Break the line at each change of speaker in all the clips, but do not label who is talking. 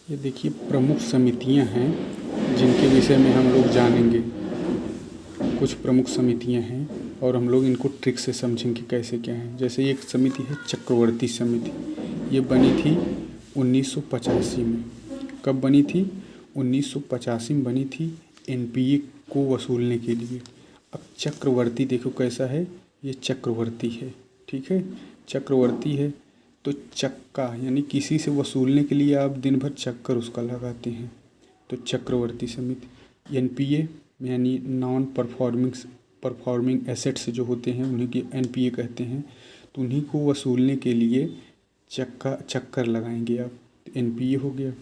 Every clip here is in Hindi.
ये देखिए प्रमुख समितियां हैं जिनके विषय में हम लोग जानेंगे। कुछ प्रमुख समितियां हैं और हम लोग इनको ट्रिक से समझेंगे कैसे क्या है। जैसे एक समिति है चक्रवर्ती समिति, ये बनी थी 1985 में। कब बनी थी? 1985 में बनी थी एनपीए को वसूलने के लिए। अब चक्रवर्ती देखो कैसा है, ये चक्रवर्ती है, ठीक है, चक्रवर्ती है। तो चक्का यानी किसी से वसूलने के लिए आप दिन भर चक्कर उसका लगाते हैं, तो चक्रवर्ती समिति। एनपीए यानी नॉन परफॉर्मिंग एसेट्स जो होते हैं उन्हीं की एनपीए कहते हैं, तो उन्हीं को वसूलने के लिए चक्कर लगाएंगे आप, तो एनपीए हो गया।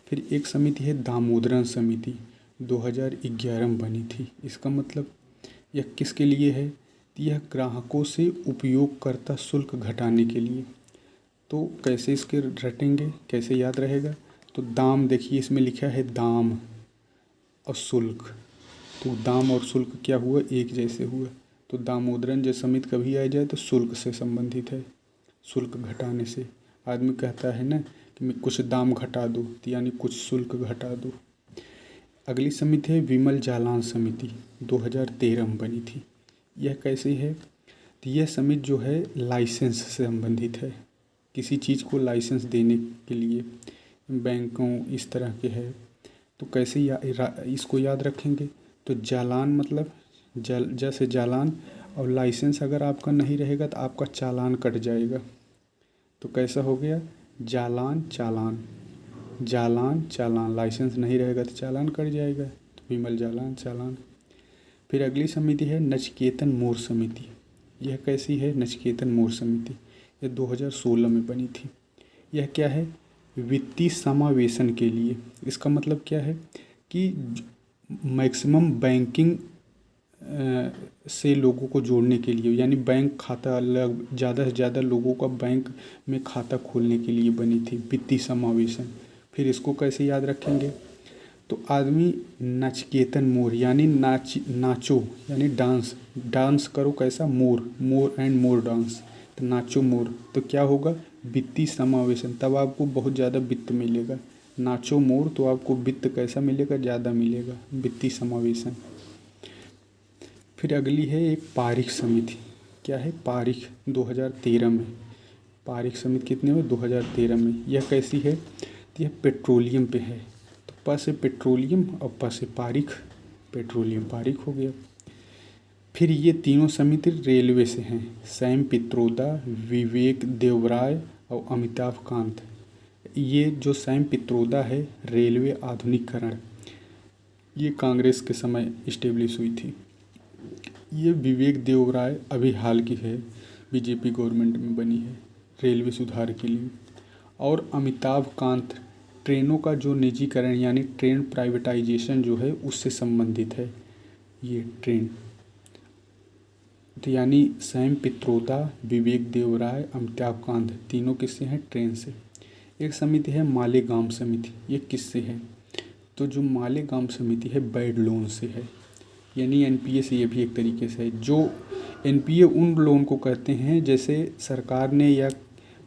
फिर एक समिति है दामोदरन समिति, 2011 में बनी थी। इसका मतलब यह किसके लिए है? यह ग्राहकों से उपयोगकर्ता शुल्क घटाने के लिए। तो कैसे इसके रटेंगे, कैसे याद रहेगा? तो दाम, देखिए इसमें लिखा है दाम और शुल्क, तो दाम और शुल्क क्या हुआ? एक जैसे हुआ। तो दामोदरन जब समिति कभी आ जाए तो शुल्क से संबंधित है, शुल्क घटाने से। आदमी कहता है ना कि मैं कुछ दाम घटा दो, तो यानी कुछ शुल्क घटा दो। अगली समिति है विमल जालान समिति, 2013 में बनी थी। यह कैसे है? तो यह समिति जो है लाइसेंस से संबंधित है, किसी चीज़ को लाइसेंस देने के लिए, बैंकों इस तरह के है। तो कैसे इसको याद रखेंगे? तो जालान मतलब जैसे जालान, और लाइसेंस अगर आपका नहीं रहेगा तो आपका चालान कट जाएगा। तो कैसा हो गया? जालान चालान, जालान चालान, लाइसेंस नहीं रहेगा तो चालान कट जाएगा, तो विमल जालान चालान। फिर अगली समिति है नचिकेतन मोर समिति। यह कैसी है? नचिकेतन मोर समिति, यह 2016 में बनी थी। यह क्या है? वित्तीय समावेशन के लिए। इसका मतलब क्या है कि मैक्सिमम बैंकिंग से लोगों को जोड़ने के लिए, यानी बैंक खाता ज़्यादा से ज़्यादा लोगों का बैंक में खाता खोलने के लिए बनी थी, वित्तीय समावेशन। फिर इसको कैसे याद रखेंगे? तो आदमी नचिकेतन मोर यानी नाचो यानी डांस करो, कैसा? मोर एंड मोर डांस, तो नाचो मोर, तो क्या होगा? वित्तीय समावेशन, तब आपको बहुत ज़्यादा वित्त मिलेगा। नाचो मोर तो आपको वित्त कैसा मिलेगा? ज़्यादा मिलेगा, वित्तीय समावेशन। फिर अगली है एक पारीख समिति। क्या है? पारीख, 2013 में। पारीख समिति कितने में? 2013 में। यह कैसी है? यह पेट्रोलियम पे है, तो प से पेट्रोलियम और प से पारीख, पेट्रोलियम पारीख हो गया। फिर ये तीनों समिति रेलवे से हैं, सैम पित्रोदा, विवेक देवराय और अमिताभ कांत। ये जो सैम पित्रोदा है, रेलवे आधुनिकीकरण, ये कांग्रेस के समय इस्टेब्लिश हुई थी। ये विवेक देवराय अभी हाल की है, बीजेपी गवर्नमेंट में बनी है, रेलवे सुधार के लिए। और अमिताभ कांत ट्रेनों का जो निजीकरण यानी ट्रेन प्राइवेटाइजेशन जो है उससे संबंधित है ये ट्रेन। तो यानी सैम पित्रोदा, विवेक देवराय, अमिताभ कांत तीनों किससे हैं? ट्रेन से। एक समिति है मालेगांव समिति, ये किससे है? तो जो मालेगांव समिति है बैड लोन से है, यानी एनपीए से ये भी एक तरीके से है। जो एनपीए उन लोन को कहते हैं जैसे सरकार ने या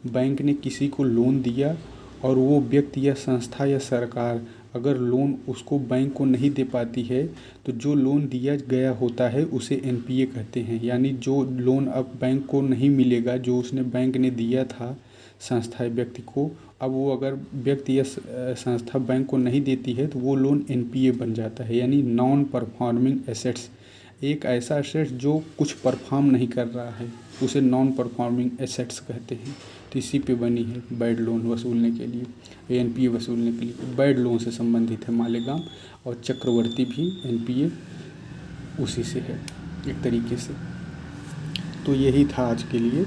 बैंक ने किसी को लोन दिया और वो व्यक्ति या संस्था या सरकार अगर लोन उसको बैंक को नहीं दे पाती है, तो जो लोन दिया गया होता है उसे एनपीए कहते हैं। यानी जो लोन अब बैंक को नहीं मिलेगा, जो उसने बैंक ने दिया था संस्था या व्यक्ति को, अब वो अगर व्यक्ति या संस्था बैंक को नहीं देती है तो वो लोन एनपीए बन जाता है, यानी नॉन परफॉर्मिंग एसेट्स। एक ऐसा एसेट जो कुछ परफॉर्म नहीं कर रहा है उसे नॉन परफॉर्मिंग एसेट्स कहते हैं। तो इसी पे बनी है बैड लोन वसूलने के लिए, एनपीए वसूलने के लिए। बैड लोन से संबंधित है मालेगांव, और चक्रवर्ती भी एनपीए उसी से है एक तरीके से। तो यही था आज के लिए।